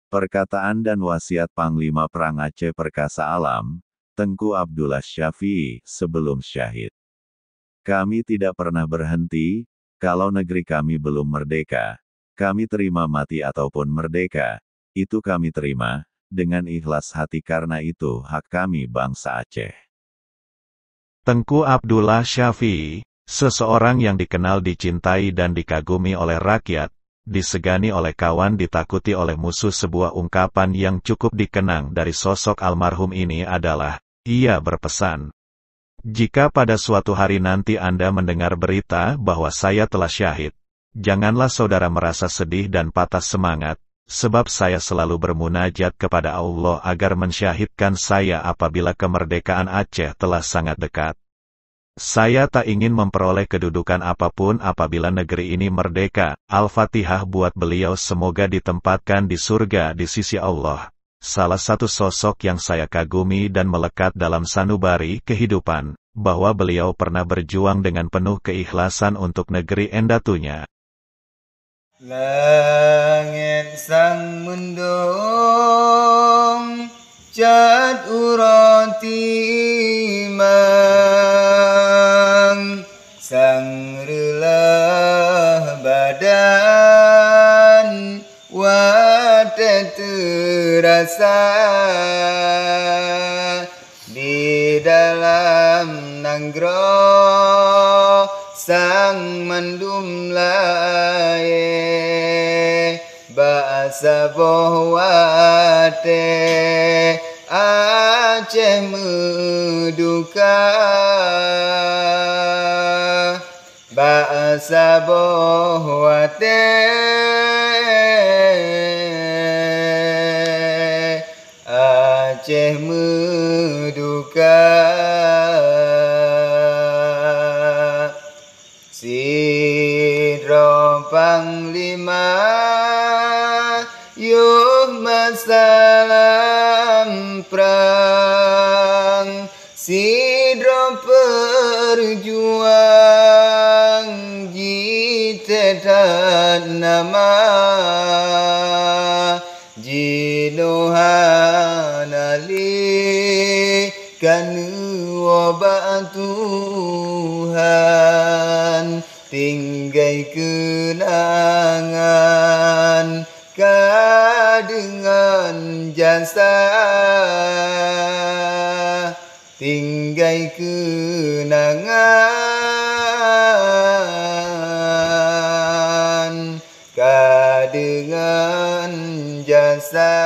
Perkataan dan wasiat Panglima Perang Aceh Perkasa Alam, Tengku Abdullah Syafi'i, sebelum syahid. Kami tidak pernah berhenti, kalau negeri kami belum merdeka. Kami terima mati ataupun merdeka, itu kami terima, dengan ikhlas hati karena itu hak kami bangsa Aceh. Tengku Abdullah Syafi'i, seseorang yang dikenal dicintai dan dikagumi oleh rakyat, disegani oleh kawan ditakuti oleh musuh. Sebuah ungkapan yang cukup dikenang dari sosok almarhum ini adalah, ia berpesan, "Jika pada suatu hari nanti Anda mendengar berita bahwa saya telah syahid, janganlah saudara merasa sedih dan patah semangat, sebab saya selalu bermunajat kepada Allah agar mensyahidkan saya apabila kemerdekaan Aceh telah sangat dekat. Saya tak ingin memperoleh kedudukan apapun apabila negeri ini merdeka." Al-Fatihah buat beliau, semoga ditempatkan di surga di sisi Allah. Salah satu sosok yang saya kagumi dan melekat dalam sanubari kehidupan, bahwa beliau pernah berjuang dengan penuh keikhlasan untuk negeri endatunya. Langit sang mendung cat urotimang sang relah badan wate terasa di dalam nanggro sang mandum lae bahasa bohwate Aceh meduka bahasa bohwate Aceh meduka. Sidro Panglima yuh masalam perang, sidro perjuang jitetan nama jinuhan ali kanu obat Tuhan tinggai kenangan kadengan jasa tinggai kenangan kadengan jasa.